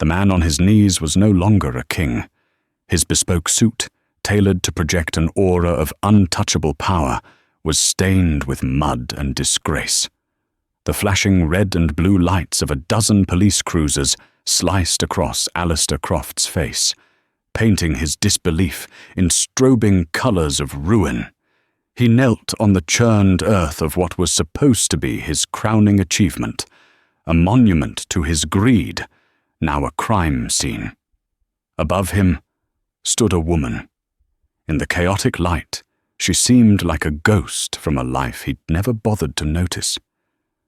The man on his knees was no longer a king. His bespoke suit, tailored to project an aura of untouchable power, was stained with mud and disgrace. The flashing red and blue lights of a dozen police cruisers sliced across Alistair Croft's face, painting his disbelief in strobing colors of ruin. He knelt on the churned earth of what was supposed to be his crowning achievement, a monument to his greed, now a crime scene. Above him stood a woman. In the chaotic light, she seemed like a ghost from a life he'd never bothered to notice.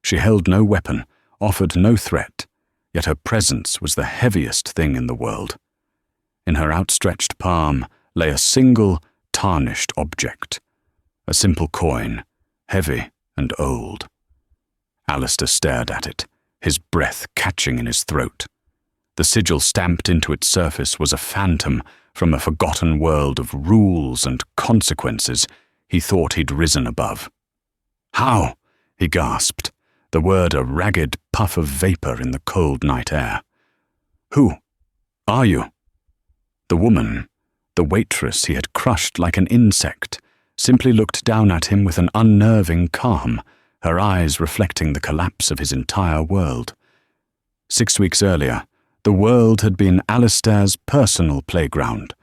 She held no weapon, offered no threat, yet her presence was the heaviest thing in the world. In her outstretched palm lay a single, tarnished object, a simple coin, heavy and old. Alistair stared at it, his breath catching in his throat. The sigil stamped into its surface was a phantom from a forgotten world of rules and consequences he thought he'd risen above. "How?" he gasped, the word a ragged puff of vapor in the cold night air. "Who are you?" The woman, the waitress he had crushed like an insect, simply looked down at him with an unnerving calm, her eyes reflecting the collapse of his entire world. 6 weeks earlier, the world had been Alistair's personal playground.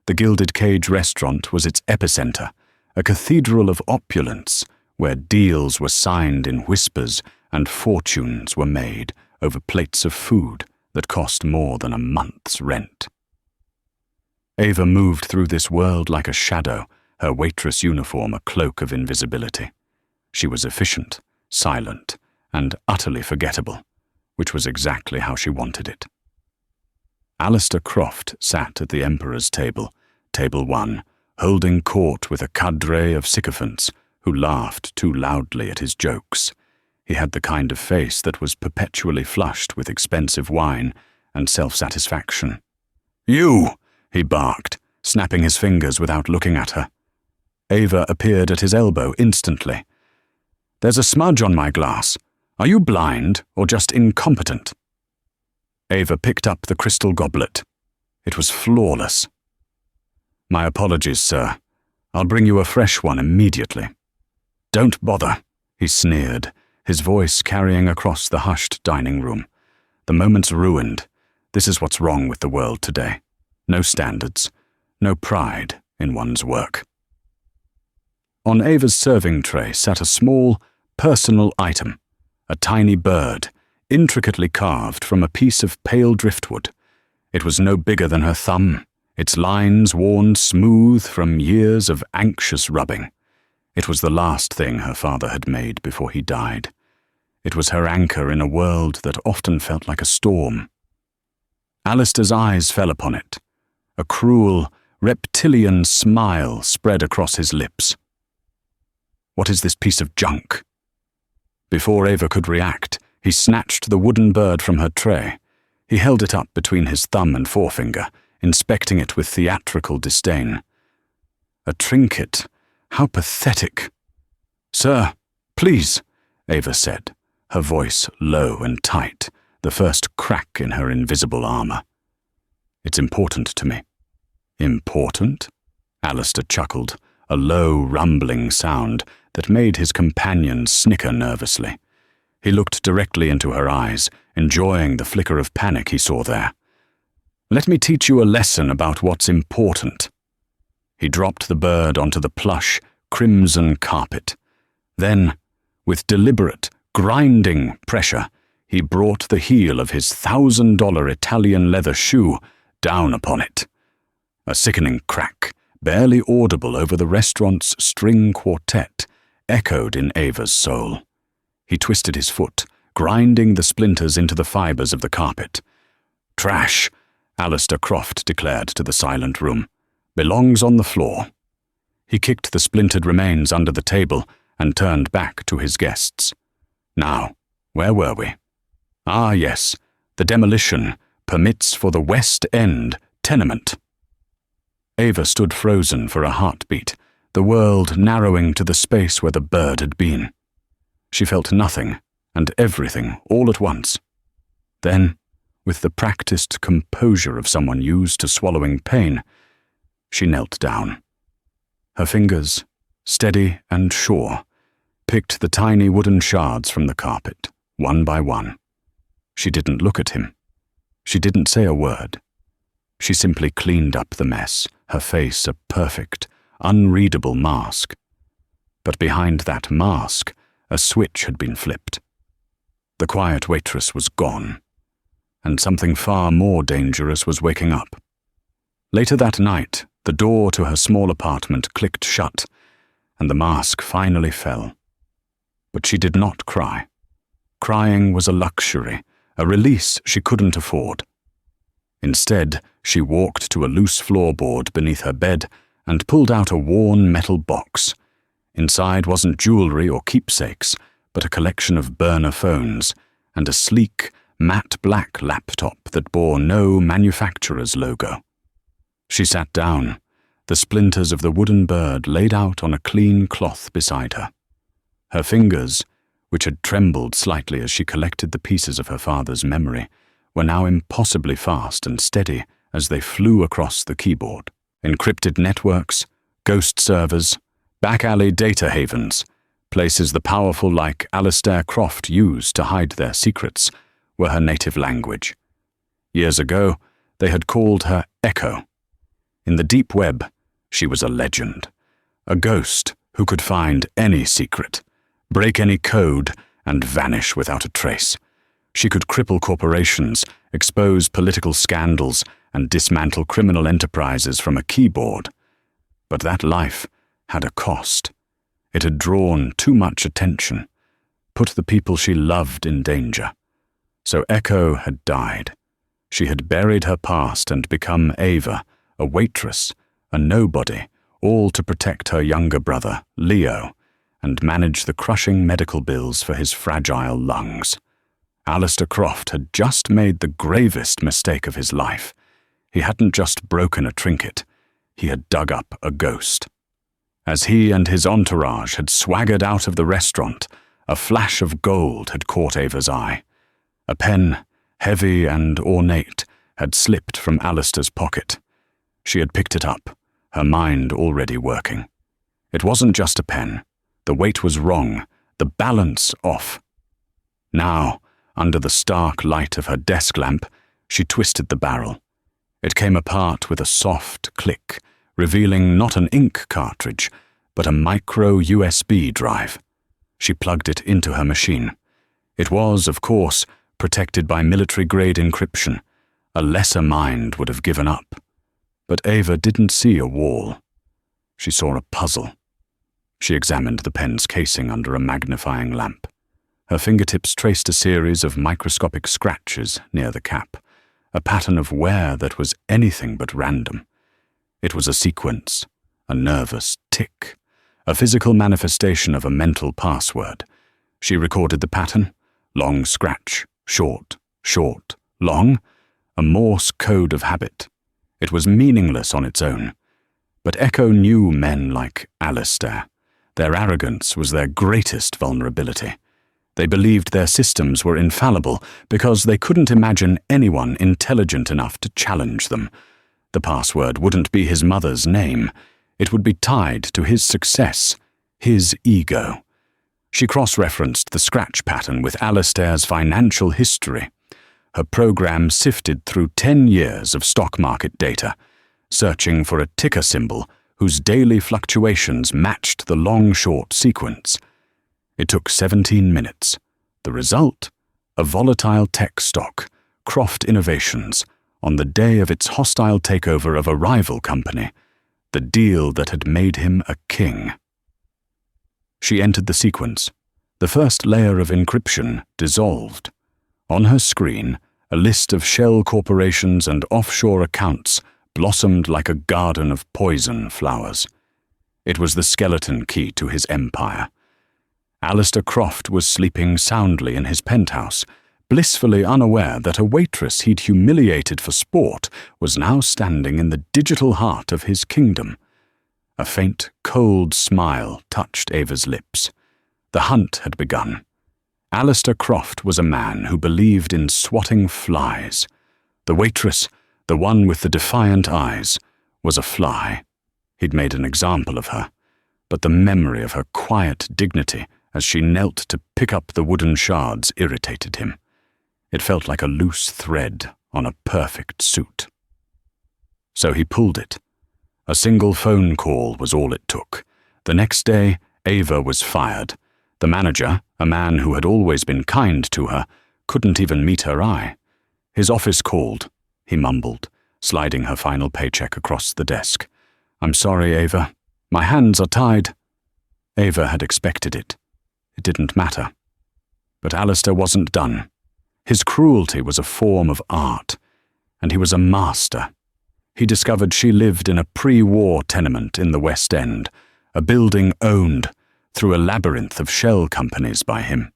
The Gilded Cage restaurant was its epicenter, a cathedral of opulence where deals were signed in whispers and fortunes were made over plates of food that cost more than a month's rent. Ava moved through this world like a shadow, her waitress uniform a cloak of invisibility. She was efficient, silent, and utterly forgettable, which was exactly how she wanted it. Alistair Croft sat at the Emperor's table, Table 1, holding court with a cadre of sycophants who laughed too loudly at his jokes. He had the kind of face that was perpetually flushed with expensive wine and self-satisfaction. "You!" he barked, snapping his fingers without looking at her. Ava appeared at his elbow instantly. "There's a smudge on my glass. Are you blind or just incompetent?" Ava picked up the crystal goblet. It was flawless. "My apologies, sir. I'll bring you a fresh one immediately." "Don't bother," he sneered, his voice carrying across the hushed dining room. "The moment's ruined. This is what's wrong with the world today. No standards, no pride in one's work." On Ava's serving tray sat a small, personal item, a tiny bird, intricately carved from a piece of pale driftwood. It was no bigger than her thumb, its lines worn smooth from years of anxious rubbing. It was the last thing her father had made before he died. It was her anchor in a world that often felt like a storm. Alistair's eyes fell upon it. A cruel, reptilian smile spread across his lips. "What is this piece of junk?" Before Ava could react, he snatched the wooden bird from her tray. He held it up between his thumb and forefinger, inspecting it with theatrical disdain. "A trinket? How pathetic!" "Sir, please," Ava said, her voice low and tight, the first crack in her invisible armor. "It's important to me." "Important?" Alistair chuckled, a low, rumbling sound that made his companion snicker nervously. He looked directly into her eyes, enjoying the flicker of panic he saw there. "Let me teach you a lesson about what's important." He dropped the bird onto the plush, crimson carpet. Then, with deliberate, grinding pressure, he brought the heel of his $1,000 Italian leather shoe down upon it. A sickening crack, barely audible over the restaurant's string quartet, echoed in Ava's soul. He twisted his foot, grinding the splinters into the fibers of the carpet. "Trash," Alistair Croft declared to the silent room. "Belongs on the floor." He kicked the splintered remains under the table and turned back to his guests. "Now, where were we? Ah, yes, the demolition permits for the West End tenement." Ava stood frozen for a heartbeat, the world narrowing to the space where the bird had been. She felt nothing and everything all at once. Then, with the practiced composure of someone used to swallowing pain. She knelt down. Her fingers, steady and sure, picked the tiny wooden shards from the carpet, one by one. She didn't look at him. She didn't say a word. She simply cleaned up the mess, her face a perfect, unreadable mask. But behind that mask, a switch had been flipped. The quiet waitress was gone, and something far more dangerous was waking up. Later that night, the door to her small apartment clicked shut, and the mask finally fell. But she did not cry. Crying was a luxury, a release she couldn't afford. Instead, she walked to a loose floorboard beneath her bed and pulled out a worn metal box. Inside wasn't jewelry or keepsakes, but a collection of burner phones and a sleek, matte black laptop that bore no manufacturer's logo. She sat down, the splinters of the wooden bird laid out on a clean cloth beside her. Her fingers, which had trembled slightly as she collected the pieces of her father's memory, were now impossibly fast and steady as they flew across the keyboard. Encrypted networks, ghost servers, back-alley data havens, places the powerful like Alistair Croft used to hide their secrets, were her native language. Years ago, they had called her Echo. In the deep web, she was a legend, a ghost who could find any secret, break any code, and vanish without a trace. She could cripple corporations, expose political scandals, and dismantle criminal enterprises from a keyboard. But that life had a cost. It had drawn too much attention, put the people she loved in danger. So Echo had died. She had buried her past and become Ava, a waitress, a nobody, all to protect her younger brother, Leo, and manage the crushing medical bills for his fragile lungs. Alistair Croft had just made the gravest mistake of his life. He hadn't just broken a trinket, he had dug up a ghost. As he and his entourage had swaggered out of the restaurant, a flash of gold had caught Ava's eye. A pen, heavy and ornate, had slipped from Alistair's pocket. She had picked it up, her mind already working. It wasn't just a pen. The weight was wrong, the balance off. Now, under the stark light of her desk lamp, she twisted the barrel. It came apart with a soft click, revealing not an ink cartridge, but a micro USB drive. She plugged it into her machine. It was, of course, protected by military-grade encryption. A lesser mind would have given up. But Ava didn't see a wall. She saw a puzzle. She examined the pen's casing under a magnifying lamp. Her fingertips traced a series of microscopic scratches near the cap, a pattern of wear that was anything but random. It was a sequence, a nervous tick, a physical manifestation of a mental password. She recorded the pattern: long scratch, short, short, long, a Morse code of habit. It was meaningless on its own. But Echo knew men like Alistair. Their arrogance was their greatest vulnerability. They believed their systems were infallible because they couldn't imagine anyone intelligent enough to challenge them. The password wouldn't be his mother's name. It would be tied to his success, his ego. She cross-referenced the scratch pattern with Alistair's financial history. Her program sifted through 10 years of stock market data, searching for a ticker symbol whose daily fluctuations matched the long-short sequence. It took 17 minutes. The result? A volatile tech stock, Croft Innovations, on the day of its hostile takeover of a rival company, the deal that had made him a king. She entered the sequence. The first layer of encryption dissolved. On her screen, a list of shell corporations and offshore accounts blossomed like a garden of poison flowers. It was the skeleton key to his empire. Alistair Croft was sleeping soundly in his penthouse, blissfully unaware that a waitress he'd humiliated for sport was now standing in the digital heart of his kingdom. A faint, cold smile touched Ava's lips. The hunt had begun. Alistair Croft was a man who believed in swatting flies. The waitress, the one with the defiant eyes, was a fly. He'd made an example of her, but the memory of her quiet dignity as she knelt to pick up the wooden shards irritated him. It felt like a loose thread on a perfect suit. So he pulled it. A single phone call was all it took. The next day, Ava was fired. The manager, a man who had always been kind to her, couldn't even meet her eye. His office called, he mumbled, sliding her final paycheck across the desk. "I'm sorry, Ava. My hands are tied." Ava had expected it. It didn't matter. But Alistair wasn't done. His cruelty was a form of art, and he was a master. He discovered she lived in a pre-war tenement in the West End, a building owned through a labyrinth of shell companies by him.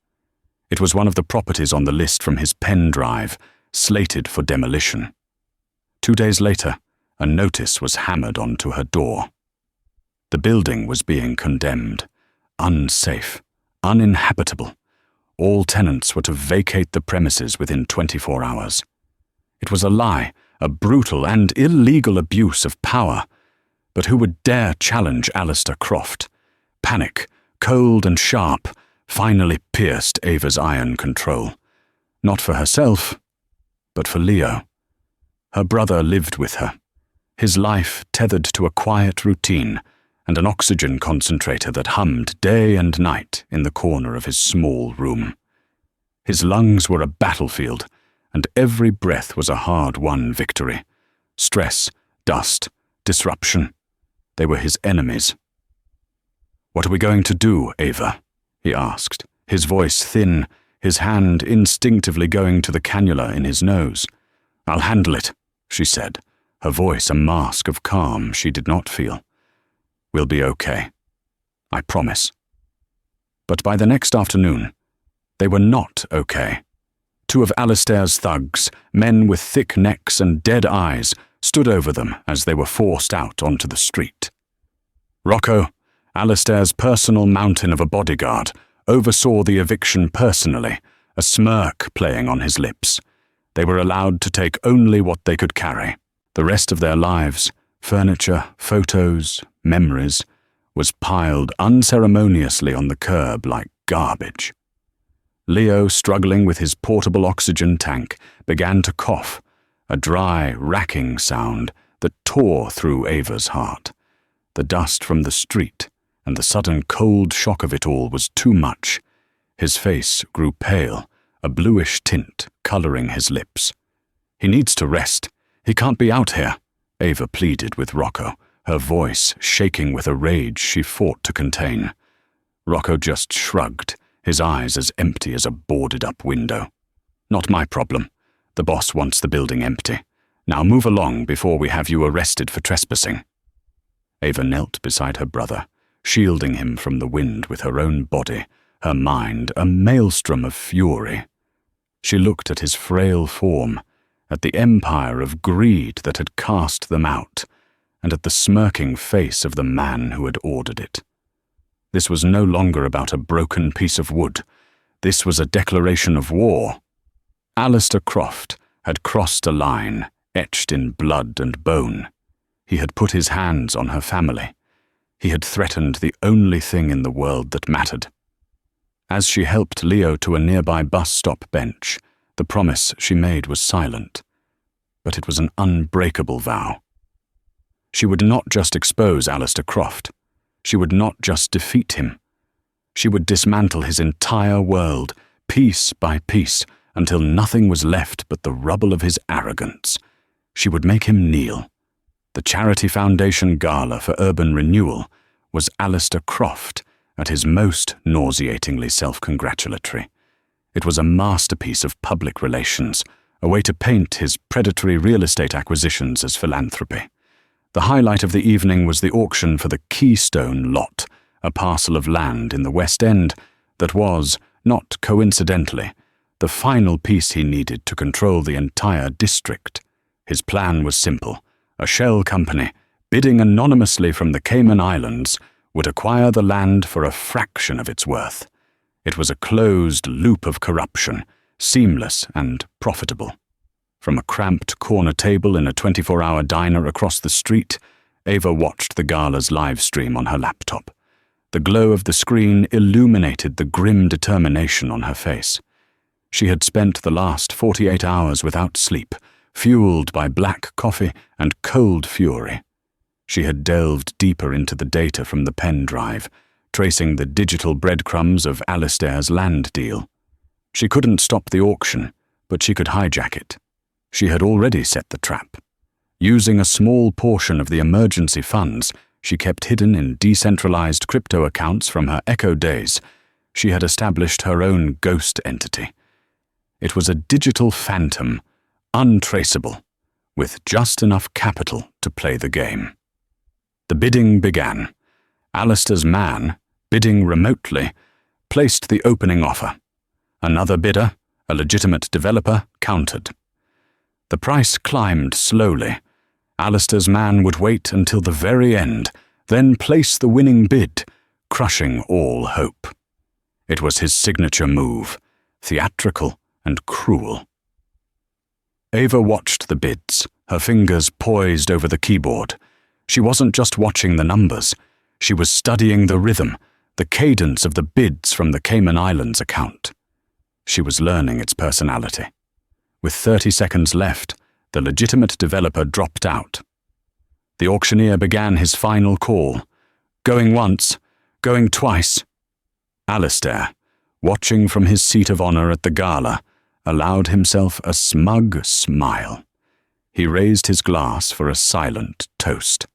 It was one of the properties on the list from his pen drive, slated for demolition. 2 days later, a notice was hammered onto her door. The building was being condemned, unsafe, uninhabitable. All tenants were to vacate the premises within 24 hours. It was a lie, a brutal and illegal abuse of power. But who would dare challenge Alistair Croft? Panic, cold and sharp, finally pierced Ava's iron control. Not for herself, but for Leo. Her brother lived with her, his life tethered to a quiet routine and an oxygen concentrator that hummed day and night in the corner of his small room. His lungs were a battlefield, and every breath was a hard-won victory. Stress, dust, disruption. They were his enemies. "What are we going to do, Ava?" he asked, his voice thin, his hand instinctively going to the cannula in his nose. "I'll handle it," she said, her voice a mask of calm she did not feel. "We'll be okay. I promise." But by the next afternoon, they were not okay. 2 of Alistair's thugs, men with thick necks and dead eyes, stood over them as they were forced out onto the street. Rocco, Alistair's personal mountain of a bodyguard, oversaw the eviction personally, a smirk playing on his lips. They were allowed to take only what they could carry. The rest of their lives, furniture, photos, memories, was piled unceremoniously on the curb like garbage. Leo, struggling with his portable oxygen tank, began to cough, a dry, racking sound that tore through Ava's heart. The dust from the street and the sudden cold shock of it all was too much. His face grew pale, a bluish tint coloring his lips. "He needs to rest. He can't be out here," Ava pleaded with Rocco, her voice shaking with a rage she fought to contain. Rocco just shrugged, his eyes as empty as a boarded-up window. "Not my problem. The boss wants the building empty. Now move along before we have you arrested for trespassing." Ava knelt beside her brother, shielding him from the wind with her own body, her mind a maelstrom of fury. She looked at his frail form, at the empire of greed that had cast them out, and at the smirking face of the man who had ordered it. This was no longer about a broken piece of wood. This was a declaration of war. Alistair Croft had crossed a line etched in blood and bone. He had put his hands on her family. He had threatened the only thing in the world that mattered. As she helped Leo to a nearby bus stop bench, the promise she made was silent, but it was an unbreakable vow. She would not just expose Alistair Croft. She would not just defeat him. She would dismantle his entire world, piece by piece, until nothing was left but the rubble of his arrogance. She would make him kneel. The Charity Foundation Gala for Urban Renewal was Alistair Croft at his most nauseatingly self-congratulatory. It was a masterpiece of public relations, a way to paint his predatory real estate acquisitions as philanthropy. The highlight of the evening was the auction for the Keystone Lot, a parcel of land in the West End that was, not coincidentally, the final piece he needed to control the entire district. His plan was simple. A shell company, bidding anonymously from the Cayman Islands, would acquire the land for a fraction of its worth. It was a closed loop of corruption, seamless and profitable. From a cramped corner table in a 24-hour diner across the street, Ava watched the gala's live stream on her laptop. The glow of the screen illuminated the grim determination on her face. She had spent the last 48 hours without sleep, fueled by black coffee and cold fury. She had delved deeper into the data from the pen drive, tracing the digital breadcrumbs of Alistair's land deal. She couldn't stop the auction, but she could hijack it. She had already set the trap. Using a small portion of the emergency funds she kept hidden in decentralized crypto accounts from her Echo days, she had established her own ghost entity. It was a digital phantom, untraceable, with just enough capital to play the game. The bidding began. Alistair's man, bidding remotely, placed the opening offer. Another bidder, a legitimate developer, countered. The price climbed slowly. Alistair's man would wait until the very end, then place the winning bid, crushing all hope. It was his signature move, theatrical and cruel. Ava watched the bids, her fingers poised over the keyboard. She wasn't just watching the numbers. She was studying the rhythm, the cadence of the bids from the Cayman Islands account. She was learning its personality. With 30 seconds left, the legitimate developer dropped out. The auctioneer began his final call. Going once, going twice. Alistair, watching from his seat of honor at the gala, allowed himself a smug smile. He raised his glass for a silent toast.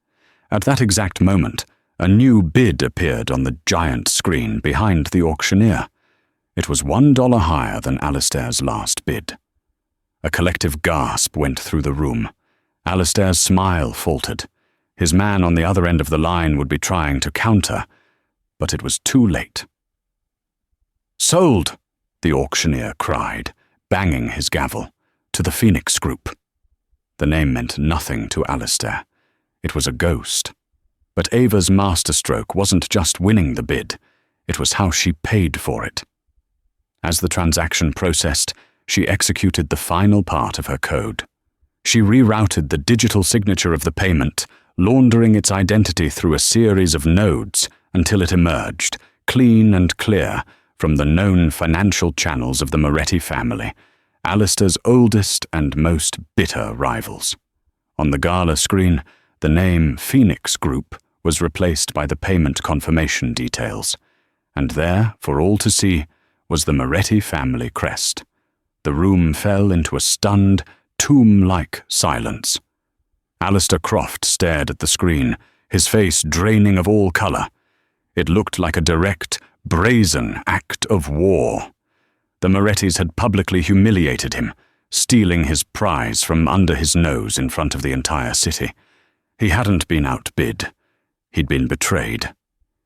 At that exact moment, a new bid appeared on the giant screen behind the auctioneer. It was $1 higher than Alistair's last bid. A collective gasp went through the room. Alistair's smile faltered. His man on the other end of the line would be trying to counter, but it was too late. "Sold!" the auctioneer cried, banging his gavel, "to the Phoenix Group." The name meant nothing to Alistair. It was a ghost. But Ava's masterstroke wasn't just winning the bid, it was how she paid for it. As the transaction processed, she executed the final part of her code. She rerouted the digital signature of the payment, laundering its identity through a series of nodes until it emerged, clean and clear, from the known financial channels of the Moretti family, Alistair's oldest and most bitter rivals. On the gala screen, the name Phoenix Group was replaced by the payment confirmation details, and there, for all to see, was the Moretti family crest. The room fell into a stunned, tomb-like silence. Alistair Croft stared at the screen, his face draining of all color. It looked like a direct, brazen act of war. The Morettis had publicly humiliated him, stealing his prize from under his nose in front of the entire city. He hadn't been outbid. He'd been betrayed.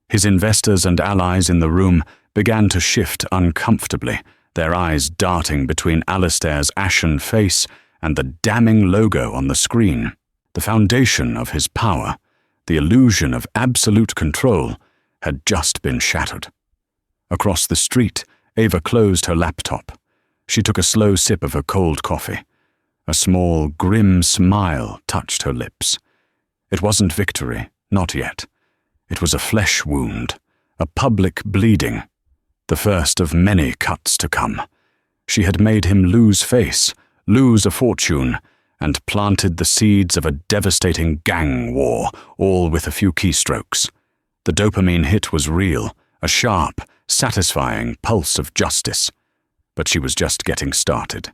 His investors and allies in the room began to shift uncomfortably, their eyes darting between Alistair's ashen face and the damning logo on the screen. The foundation of his power, the illusion of absolute control, had just been shattered. Across the street, Ava closed her laptop. She took a slow sip of her cold coffee. A small, grim smile touched her lips. It wasn't victory, not yet. It was a flesh wound, a public bleeding, the first of many cuts to come. She had made him lose face, lose a fortune, and planted the seeds of a devastating gang war, all with a few keystrokes. The dopamine hit was real, a sharp, satisfying pulse of justice, but she was just getting started.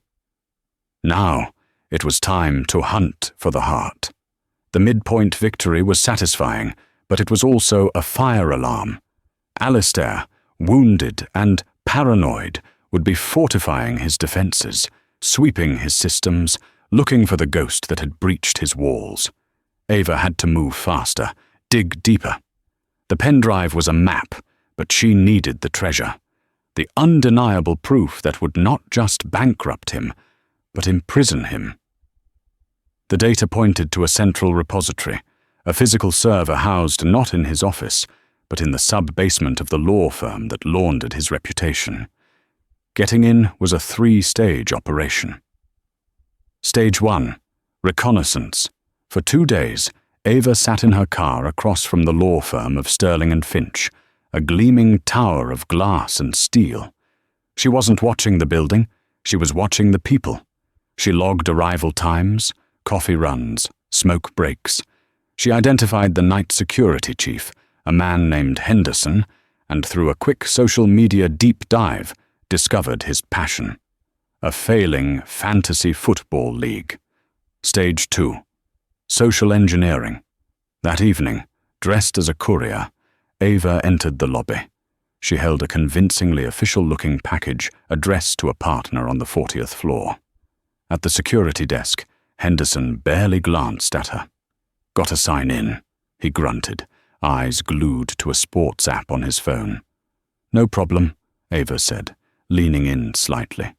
Now, it was time to hunt for the heart. The midpoint victory was satisfying, but it was also a fire alarm. Alistair, wounded and paranoid, would be fortifying his defenses, sweeping his systems, looking for the ghost that had breached his walls. Ava had to move faster, dig deeper. The pen drive was a map, but she needed the treasure. The undeniable proof that would not just bankrupt him, but imprison him. The data pointed to a central repository, a physical server housed not in his office, but in the sub-basement of the law firm that laundered his reputation. Getting in was a 3-stage operation. Stage 1, reconnaissance. For 2 days, Ava sat in her car across from the law firm of Sterling and Finch, a gleaming tower of glass and steel. She wasn't watching the building, she was watching the people. She logged arrival times, coffee runs, smoke breaks. She identified the night security chief, a man named Henderson, and through a quick social media deep dive, discovered his passion. A failing fantasy football league. Stage 2. Social engineering. That evening, dressed as a courier, Ava entered the lobby. She held a convincingly official-looking package addressed to a partner on the 40th floor. At the security desk, Henderson barely glanced at her. "Gotta sign in," he grunted, eyes glued to a sports app on his phone. "No problem," Ava said, leaning in slightly.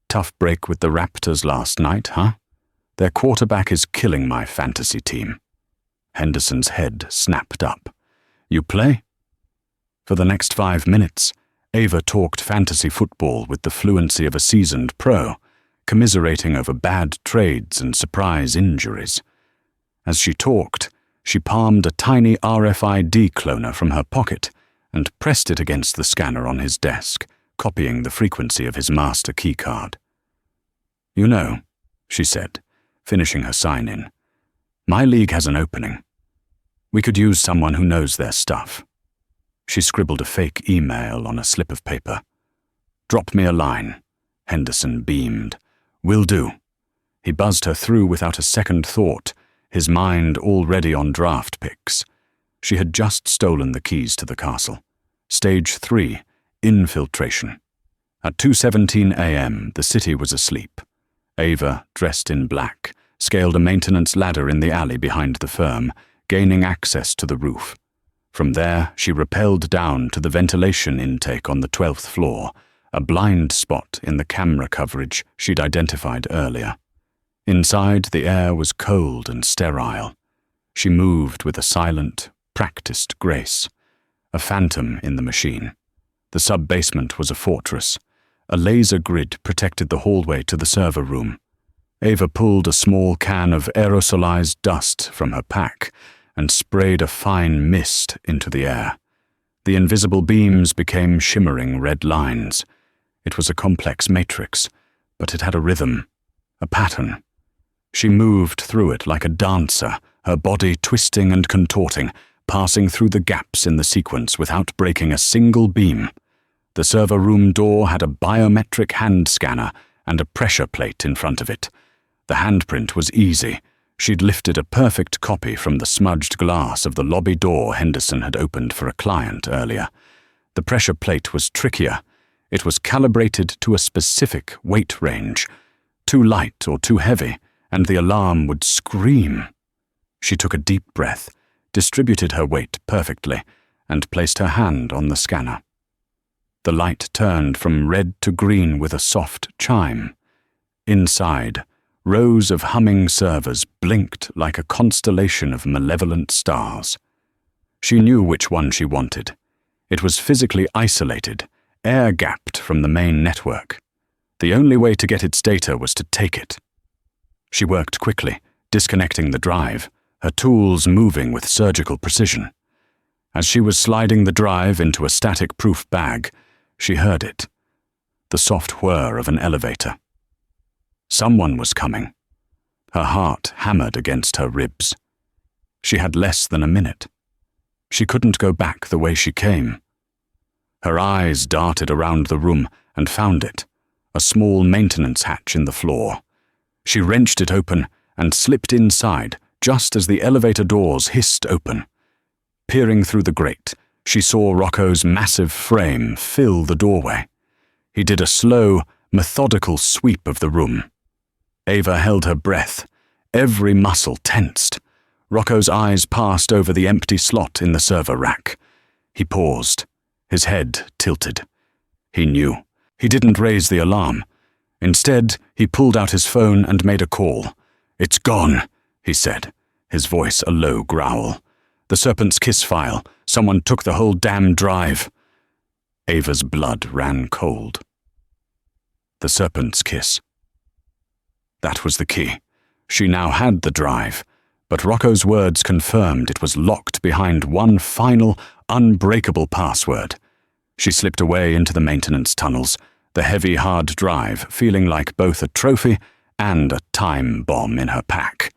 "Tough break with the Raptors last night, huh? Their quarterback is killing my fantasy team." Henderson's head snapped up. "You play?" For the next 5 minutes, Ava talked fantasy football with the fluency of a seasoned pro, commiserating over bad trades and surprise injuries. As she talked, she palmed a tiny RFID cloner from her pocket and pressed it against the scanner on his desk, copying the frequency of his master keycard. "You know," she said, finishing her sign-in, "my league has an opening. We could use someone who knows their stuff." She scribbled a fake email on a slip of paper. "Drop me a line," Henderson beamed. "Will do." He buzzed her through without a second thought, his mind already on draft picks. She had just stolen the keys to the castle. Stage 3, infiltration. At 2:17 a.m., the city was asleep. Ava, dressed in black, scaled a maintenance ladder in the alley behind the firm, gaining access to the roof. From there, she rappelled down to the ventilation intake on the 12th floor, a blind spot in the camera coverage she'd identified earlier. Inside, the air was cold and sterile. She moved with a silent, practiced grace. A phantom in the machine. The sub-basement was a fortress. A laser grid protected the hallway to the server room. Ava pulled a small can of aerosolized dust from her pack and sprayed a fine mist into the air. The invisible beams became shimmering red lines. It was a complex matrix, but it had a rhythm, a pattern. She moved through it like a dancer, her body twisting and contorting, passing through the gaps in the sequence without breaking a single beam. The server room door had a biometric hand scanner and a pressure plate in front of it. The handprint was easy. She'd lifted a perfect copy from the smudged glass of the lobby door Henderson had opened for a client earlier. The pressure plate was trickier. It was calibrated to a specific weight range. Too light or too heavy, and the alarm would scream. She took a deep breath, distributed her weight perfectly, and placed her hand on the scanner. The light turned from red to green with a soft chime. Inside, rows of humming servers blinked like a constellation of malevolent stars. She knew which one she wanted. It was physically isolated, air-gapped from the main network. The only way to get its data was to take it. She worked quickly, disconnecting the drive, her tools moving with surgical precision. As she was sliding the drive into a static-proof bag, she heard it. The soft whir of an elevator. Someone was coming. Her heart hammered against her ribs. She had less than a minute. She couldn't go back the way she came. Her eyes darted around the room and found it, a small maintenance hatch in the floor. She wrenched it open and slipped inside just as the elevator doors hissed open. Peering through the grate, she saw Rocco's massive frame fill the doorway. He did a slow, methodical sweep of the room. Ava held her breath, every muscle tensed. Rocco's eyes passed over the empty slot in the server rack. He paused, his head tilted. He knew. He didn't raise the alarm. Instead, he pulled out his phone and made a call. "It's gone," he said, his voice a low growl. The Serpent's Kiss file. Someone took the whole damn drive. Ava's blood ran cold. The Serpent's Kiss. That was the key. She now had the drive, but Rocco's words confirmed it was locked behind one final, unbreakable password. She slipped away into the maintenance tunnels, the heavy hard drive feeling like both a trophy and a time bomb in her pack.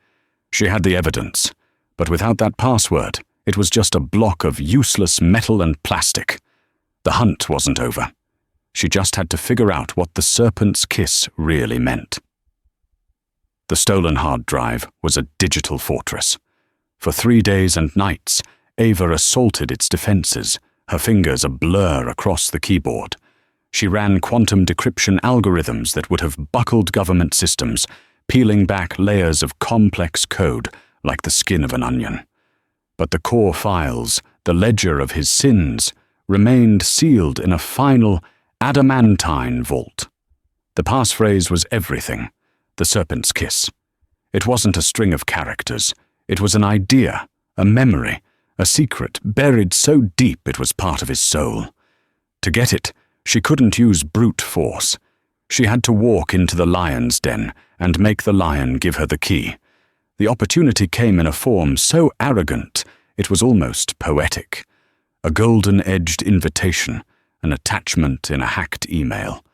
She had the evidence, but without that password, it was just a block of useless metal and plastic. The hunt wasn't over. She just had to figure out what the Serpent's Kiss really meant. The stolen hard drive was a digital fortress. For 3 days and nights, Ava assaulted its defenses, her fingers a blur across the keyboard. She ran quantum decryption algorithms that would have buckled government systems, peeling back layers of complex code like the skin of an onion. But the core files, the ledger of his sins, remained sealed in a final, adamantine vault. The passphrase was everything. The Serpent's Kiss. It wasn't a string of characters. It was an idea, a memory, a secret buried so deep it was part of his soul. To get it, she couldn't use brute force. She had to walk into the lion's den and make the lion give her the key. The opportunity came in a form so arrogant it was almost poetic. A golden-edged invitation, an attachment in a hacked email.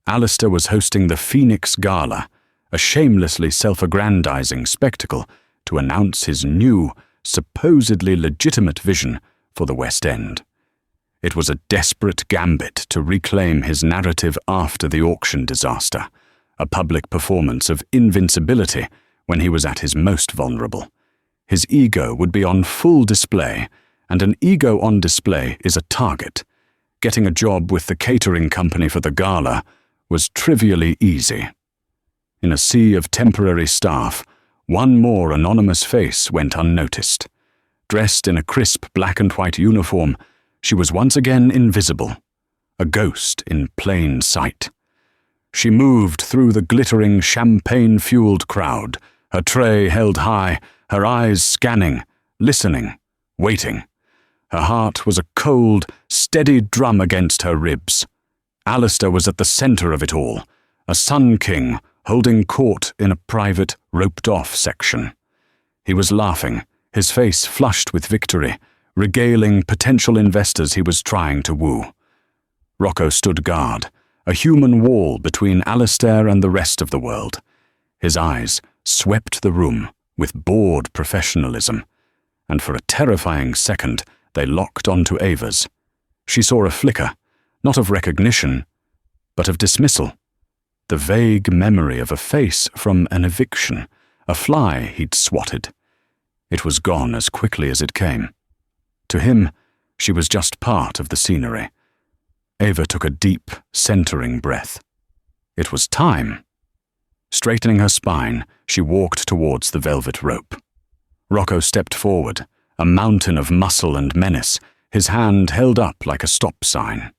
Alistair was hosting the Phoenix Gala, a shamelessly self-aggrandizing spectacle to announce his new, supposedly legitimate vision for the West End. It was a desperate gambit to reclaim his narrative after the auction disaster, a public performance of invincibility when he was at his most vulnerable. His ego would be on full display, and an ego on display is a target. Getting a job with the catering company for the gala was trivially easy. In a sea of temporary staff, one more anonymous face went unnoticed. Dressed in a crisp black and white uniform, she was once again invisible, a ghost in plain sight. She moved through the glittering, champagne-fueled crowd, her tray held high, her eyes scanning, listening, waiting. Her heart was a cold, steady drum against her ribs. Alistair was at the center of it all, a Sun King holding court in a private, roped-off section. He was laughing, his face flushed with victory, regaling potential investors he was trying to woo. Rocco stood guard, a human wall between Alistair and the rest of the world. His eyes swept the room with bored professionalism, and for a terrifying second they locked onto Ava's. She saw a flicker, not of recognition, but of dismissal. The vague memory of a face from an eviction, a fly he'd swatted. It was gone as quickly as it came. To him, she was just part of the scenery. Ava took a deep, centering breath. It was time. Straightening her spine, she walked towards the velvet rope. Rocco stepped forward, a mountain of muscle and menace, his hand held up like a stop sign.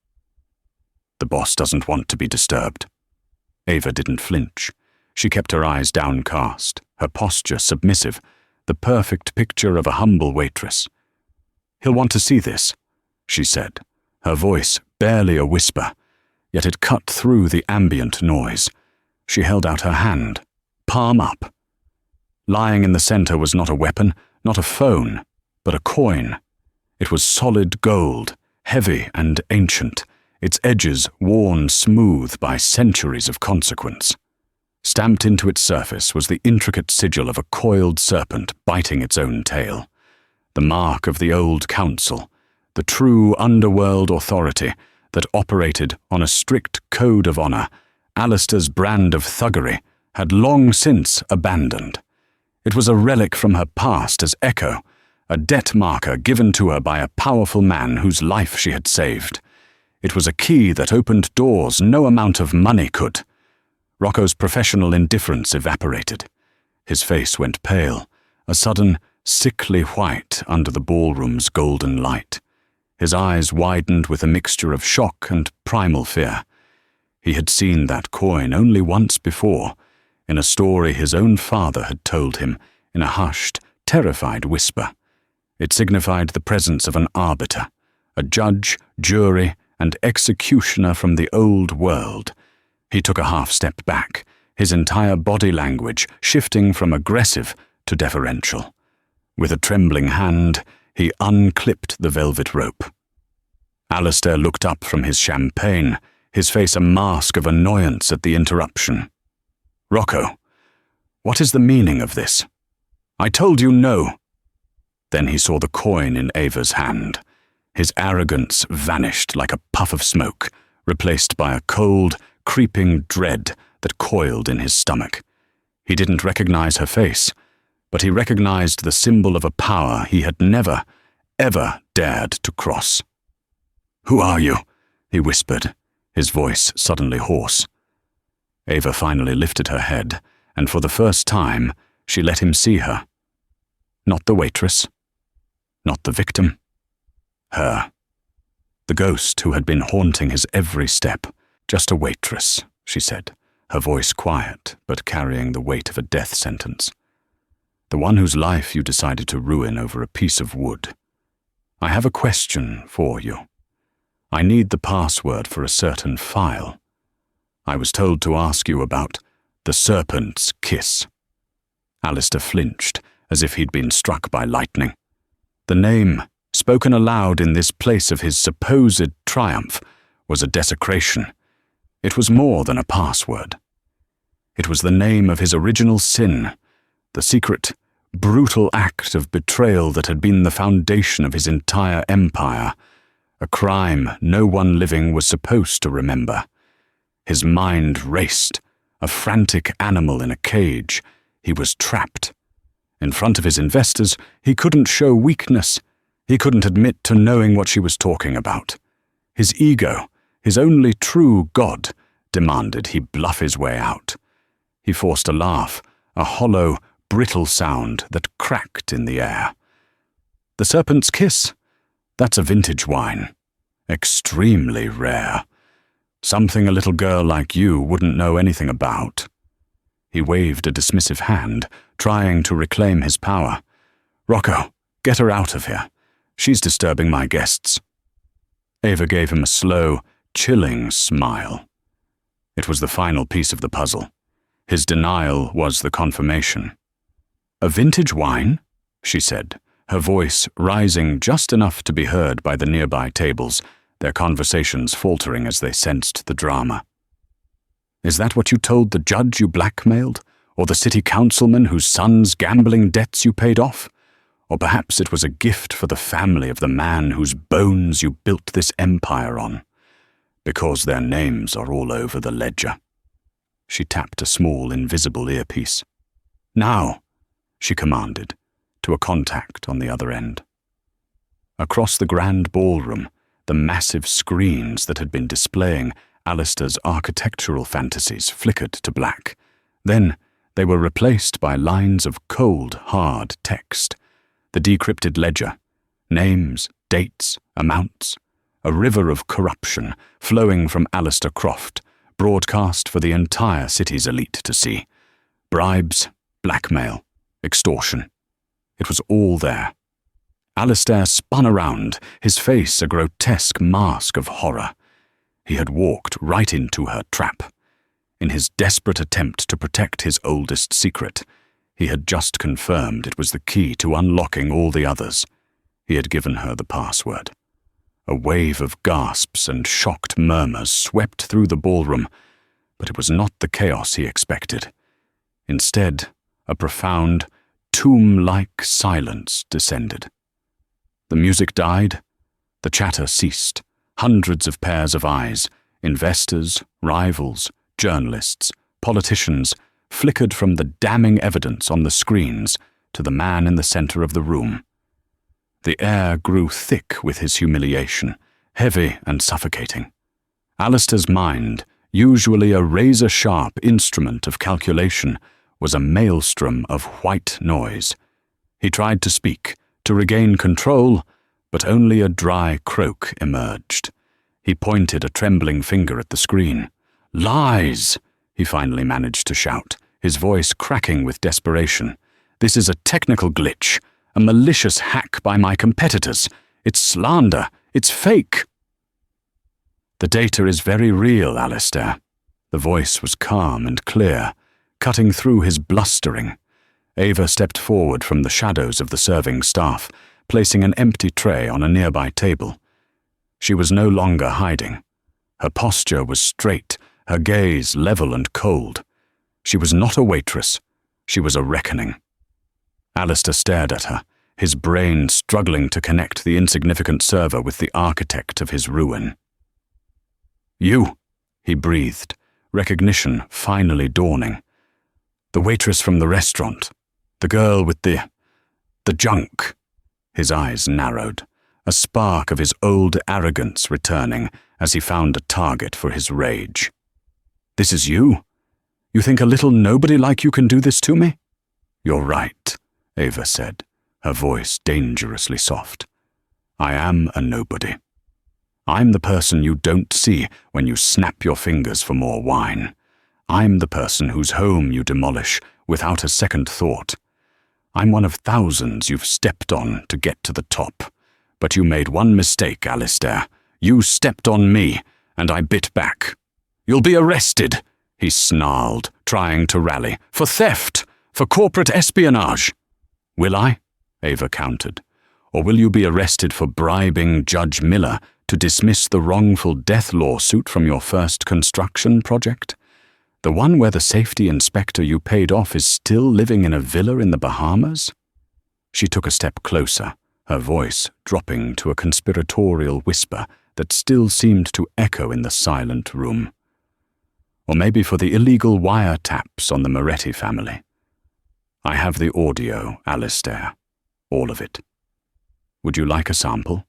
The boss doesn't want to be disturbed. Ava didn't flinch. She kept her eyes downcast, her posture submissive, the perfect picture of a humble waitress. "He'll want to see this," she said, her voice barely a whisper, yet it cut through the ambient noise. She held out her hand, palm up. Lying in the center was not a weapon, not a phone, but a coin. It was solid gold, heavy and ancient, its edges worn smooth by centuries of consequence. Stamped into its surface was the intricate sigil of a coiled serpent biting its own tail, the mark of the old council, the true underworld authority that operated on a strict code of honor Alistair's brand of thuggery had long since abandoned. It was a relic from her past as echo, a debt marker given to her by a powerful man whose life she had saved. It was a key that opened doors no amount of money could. Rocco's professional indifference evaporated. His face went pale, a sudden, sickly white under the ballroom's golden light. His eyes widened with a mixture of shock and primal fear. He had seen that coin only once before, in a story his own father had told him in a hushed, terrified whisper. It signified the presence of an arbiter, a judge, jury, and executioner from the old world. He took a half-step back, his entire body language shifting from aggressive to deferential. With a trembling hand, he unclipped the velvet rope. Alistair looked up from his champagne, his face a mask of annoyance at the interruption. "Rocco, what is the meaning of this? I told you no." Then he saw the coin in Ava's hand. His arrogance vanished like a puff of smoke, replaced by a cold, creeping dread that coiled in his stomach. He didn't recognize her face, but he recognized the symbol of a power he had never, ever dared to cross. "Who are you?" he whispered, his voice suddenly hoarse. Ava finally lifted her head, and for the first time, she let him see her. Not the waitress, not the victim. Her. The ghost who had been haunting his every step. "Just a waitress," she said, her voice quiet but carrying the weight of a death sentence. "The one whose life you decided to ruin over a piece of wood. I have a question for you. I need the password for a certain file. I was told to ask you about the serpent's kiss." Alistair flinched, as if he'd been struck by lightning. The name, spoken aloud in this place of his supposed triumph, was a desecration. It was more than a password. It was the name of his original sin, the secret, brutal act of betrayal that had been the foundation of his entire empire, a crime no one living was supposed to remember. His mind raced, a frantic animal in a cage. He was trapped. In front of his investors, he couldn't show weakness. He couldn't admit to knowing what she was talking about. His ego, his only true god, demanded he bluff his way out. He forced a laugh, a hollow, brittle sound that cracked in the air. "The serpent's kiss? That's a vintage wine. Extremely rare. Something a little girl like you wouldn't know anything about." He waved a dismissive hand, trying to reclaim his power. "Rocco, get her out of here. She's disturbing my guests." Ava gave him a slow, chilling smile. It was the final piece of the puzzle. His denial was the confirmation. "A vintage wine?" she said, her voice rising just enough to be heard by the nearby tables, their conversations faltering as they sensed the drama. "Is that what you told the judge you blackmailed, or the city councilman whose son's gambling debts you paid off? Or perhaps it was a gift for the family of the man whose bones you built this empire on, because their names are all over the ledger." She tapped a small, invisible earpiece. "Now," she commanded, to a contact on the other end. Across the grand ballroom, the massive screens that had been displaying Alistair's architectural fantasies flickered to black. Then they were replaced by lines of cold, hard text. The decrypted ledger, names, dates, amounts, a river of corruption flowing from Alistair Croft, broadcast for the entire city's elite to see. Bribes, blackmail, extortion. It was all there. Alistair spun around, his face a grotesque mask of horror. He had walked right into her trap. In his desperate attempt to protect his oldest secret, he had just confirmed it was the key to unlocking all the others. He had given her the password. A wave of gasps and shocked murmurs swept through the ballroom, but it was not the chaos he expected. Instead, a profound, tomb-like silence descended. The music died, the chatter ceased. Hundreds of pairs of eyes, investors, rivals, journalists, politicians, flickered from the damning evidence on the screens to the man in the center of the room. The air grew thick with his humiliation, heavy and suffocating. Alistair's mind, usually a razor-sharp instrument of calculation, was a maelstrom of white noise. He tried to speak, to regain control, but only a dry croak emerged. He pointed a trembling finger at the screen. "Lies!" he finally managed to shout, his voice cracking with desperation. "This is a technical glitch, A malicious hack by my competitors. It's slander. It's fake. The data is very real, Alistair. The voice was calm and clear, cutting through his blustering. Ava stepped forward from the shadows of the serving staff, placing an empty tray on a nearby table. She was no longer hiding. Her posture was straight, her gaze level and cold. She was not a waitress. She was a reckoning. Alistair stared at her, his brain struggling to connect the insignificant server with the architect of his ruin. "You," he breathed, recognition finally dawning. "The waitress from the restaurant. The girl with the junk." His eyes narrowed, a spark of his old arrogance returning as he found a target for his rage. "This is you? You think a little nobody like you can do this to me?" "You're right," Ava said, her voice dangerously soft. "I am a nobody. I'm the person you don't see when you snap your fingers for more wine. I'm the person whose home you demolish without a second thought. I'm one of thousands you've stepped on to get to the top. But you made one mistake, Alistair. You stepped on me, and I bit back. You'll be arrested," he snarled, trying to rally. "For theft, for corporate espionage." "Will I?" Ava countered. "Or will you be arrested for bribing Judge Miller to dismiss the wrongful death lawsuit from your first construction project? The one where the safety inspector you paid off is still living in a villa in the Bahamas?" She took a step closer, her voice dropping to a conspiratorial whisper that still seemed to echo in the silent room. "Or maybe for the illegal wiretaps on the Moretti family. I have the audio, Alistair. All of it. Would you like a sample?"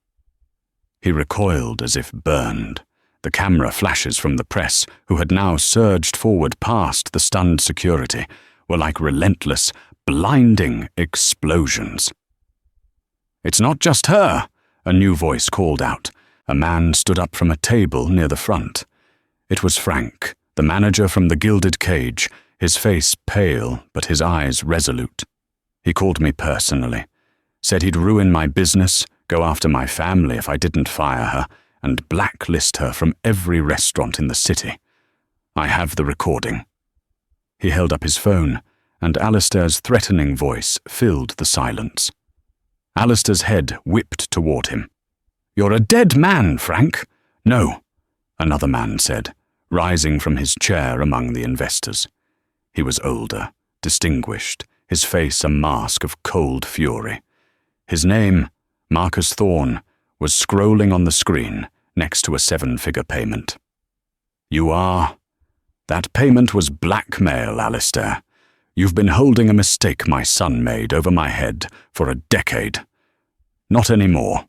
He recoiled as if burned. The camera flashes from the press, who had now surged forward past the stunned security, were like relentless, blinding explosions. "It's not just her," a new voice called out. A man stood up from a table near the front. It was Frank, the manager from the Gilded Cage, his face pale but his eyes resolute. He called me personally, said he'd ruin my business, go after my family if I didn't fire her, and blacklist her from every restaurant in the city. I have the recording. He held up his phone, and Alistair's threatening voice filled the silence. Alistair's head whipped toward him. "You're a dead man, Frank." "No," another man said, rising from his chair among the investors. He was older, distinguished, his face a mask of cold fury. His name, Marcus Thorne, was scrolling on the screen next to a 7-figure payment. "You are... That payment was blackmail, Alistair. You've been holding a mistake my son made over my head for a decade. Not anymore."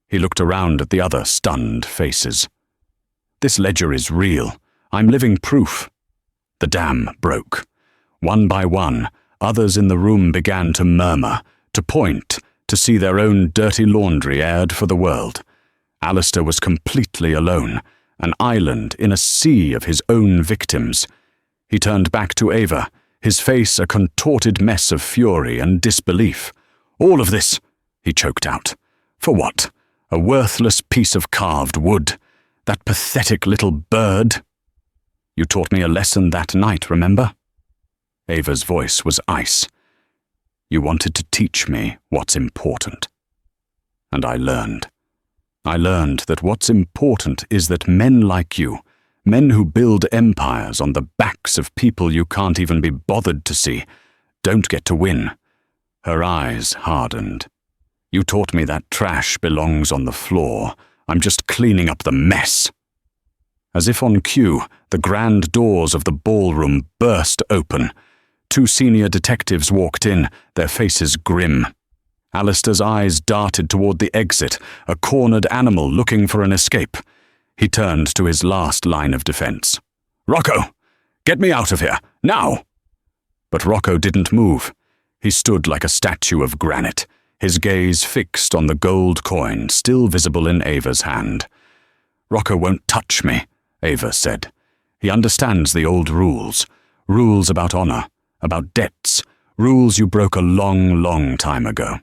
He looked around at the other stunned faces. "This ledger is real. I'm living proof." The dam broke. One by one, others in the room began to murmur, to point, to see their own dirty laundry aired for the world. Alistair was completely alone, an island in a sea of his own victims. He turned back to Ava, his face a contorted mess of fury and disbelief. "All of this," he choked out. "For what? A worthless piece of carved wood? That pathetic little bird? You taught me a lesson that night, remember?" Ava's voice was ice. "You wanted to teach me what's important. And I learned. I learned that what's important is that men like you, men who build empires on the backs of people you can't even be bothered to see, don't get to win." Her eyes hardened. "You taught me that trash belongs on the floor. I'm just cleaning up the mess." As if on cue, the grand doors of the ballroom burst open. 2 senior detectives walked in, their faces grim. Alistair's eyes darted toward the exit, a cornered animal looking for an escape. He turned to his last line of defense. "Rocco, get me out of here, now!" But Rocco didn't move. He stood like a statue of granite, his gaze fixed on the gold coin still visible in Ava's hand. "Rocco won't touch me," Ava said. "He understands the old rules. Rules about honor, about debts, rules you broke a long, long time ago.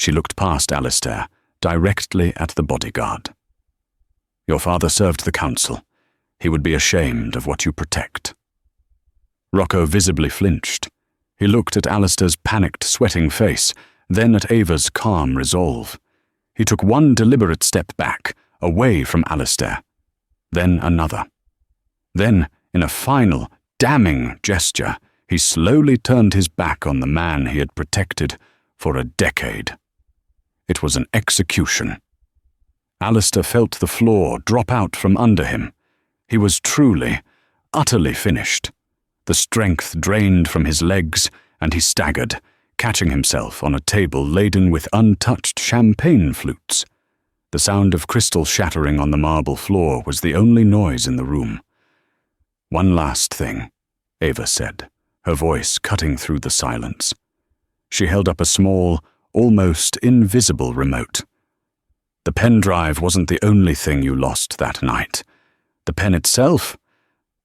She looked past Alistair, directly at the bodyguard. "Your father served the council. He would be ashamed of what you protect." Rocco visibly flinched. He looked at Alistair's panicked, sweating face, then at Ava's calm resolve. He took one deliberate step back, away from Alistair, then another. Then, in a final, damning gesture, he slowly turned his back on the man he had protected for a decade. It was an execution. Alistair felt the floor drop out from under him. He was truly, utterly finished. The strength drained from his legs, and he staggered, catching himself on a table laden with untouched champagne flutes. The sound of crystal shattering on the marble floor was the only noise in the room. "One last thing," Ava said, her voice cutting through the silence. She held up a small, almost invisible remote. "The pen drive wasn't the only thing you lost that night. The pen itself?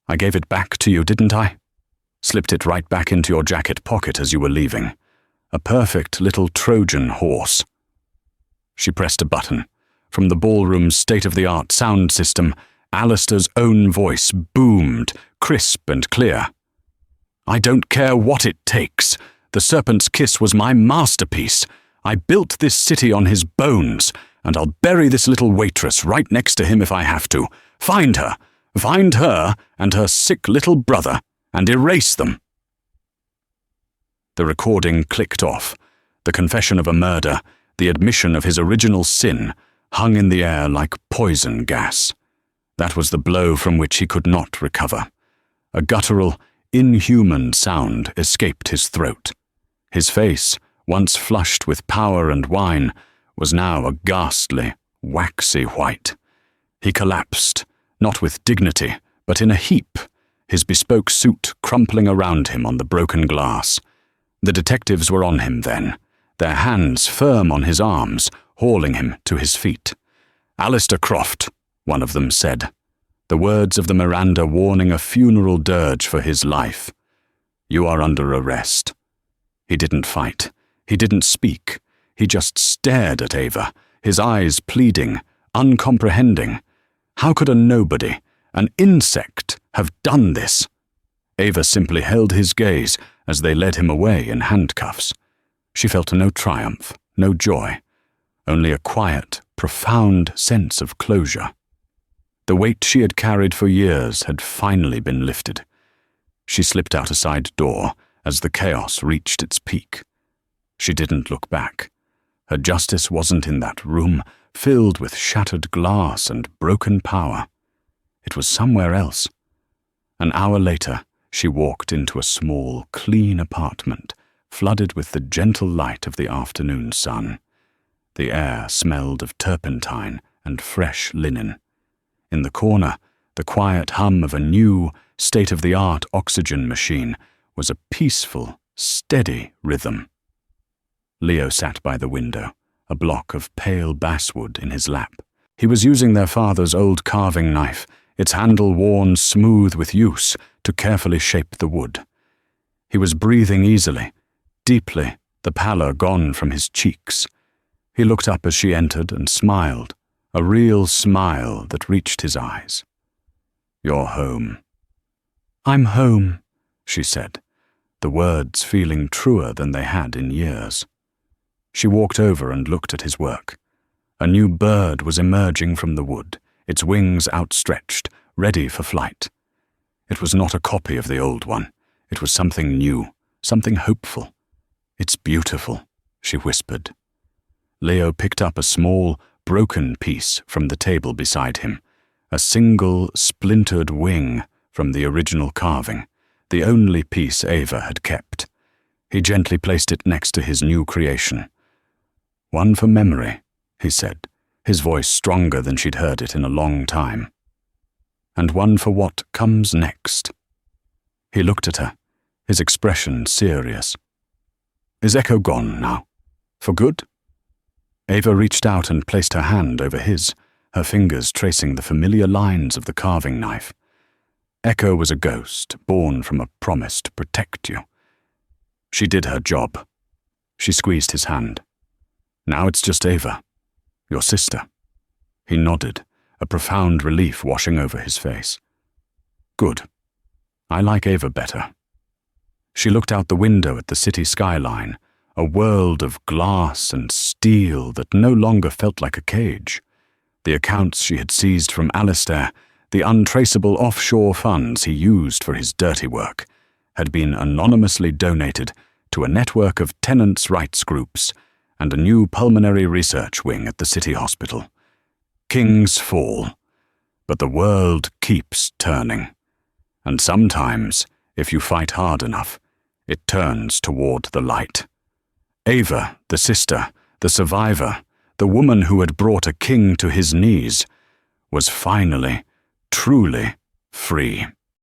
I gave it back to you, didn't I? Slipped it right back into your jacket pocket as you were leaving. A perfect little Trojan horse." She pressed a button. From the ballroom's state-of-the-art sound system, Alistair's own voice boomed, crisp and clear. "I don't care what it takes. The Serpent's Kiss was my masterpiece. I built this city on his bones, and I'll bury this little waitress right next to him if I have to. Find her and her sick little brother, and erase them." The recording clicked off. The confession of a murder, the admission of his original sin, hung in the air like poison gas. That was the blow from which he could not recover. A guttural, inhuman sound escaped his throat. His face, once flushed with power and wine, was now a ghastly, waxy white. He collapsed, not with dignity, but in a heap, his bespoke suit crumpling around him on the broken glass. The detectives were on him then, their hands firm on his arms, hauling him to his feet. "Alistair Croft," one of them said, the words of the Miranda warning a funeral dirge for his life. "You are under arrest." He didn't fight. He didn't speak. He just stared at Ava, his eyes pleading, uncomprehending. How could a nobody, an insect, have done this? Ava simply held his gaze as they led him away in handcuffs. She felt no triumph, no joy, only a quiet, profound sense of closure. The weight she had carried for years had finally been lifted. She slipped out a side door as the chaos reached its peak. She didn't look back. Her justice wasn't in that room, filled with shattered glass and broken power. It was somewhere else. An hour later, she walked into a small, clean apartment, flooded with the gentle light of the afternoon sun. The air smelled of turpentine and fresh linen. In the corner, the quiet hum of a new, state-of-the-art oxygen machine was a peaceful, steady rhythm. Leo sat by the window, a block of pale basswood in his lap. He was using their father's old carving knife, its handle worn smooth with use, to carefully shape the wood. He was breathing easily, deeply, the pallor gone from his cheeks. He looked up as she entered and smiled, a real smile that reached his eyes. "You're home." "I'm home," she said, the words feeling truer than they had in years. She walked over and looked at his work. A new bird was emerging from the wood, its wings outstretched, ready for flight. It was not a copy of the old one. It was something new, something hopeful. "It's beautiful," she whispered. Leo picked up a small, broken piece from the table beside him, a single, splintered wing from the original carving, the only piece Ava had kept. He gently placed it next to his new creation. "One for memory," he said, his voice stronger than she'd heard it in a long time. "And one for what comes next." He looked at her, his expression serious. "Is Echo gone now? For good?" Ava reached out and placed her hand over his, her fingers tracing the familiar lines of the carving knife. Echo was a ghost, born from a promise to protect you. She did her job. She squeezed his hand. Now it's just Ava, your sister." He nodded, a profound relief washing over his face. "Good. I like Ava better." She looked out the window at the city skyline, a world of glass and steel that no longer felt like a cage. The accounts she had seized from Alistair, the untraceable offshore funds he used for his dirty work, had been anonymously donated to a network of tenants' rights groups and a new pulmonary research wing at the city hospital. Kings fall, but the world keeps turning. And sometimes, if you fight hard enough, it turns toward the light. Ava, the sister, the survivor, the woman who had brought a king to his knees, was finally, truly free.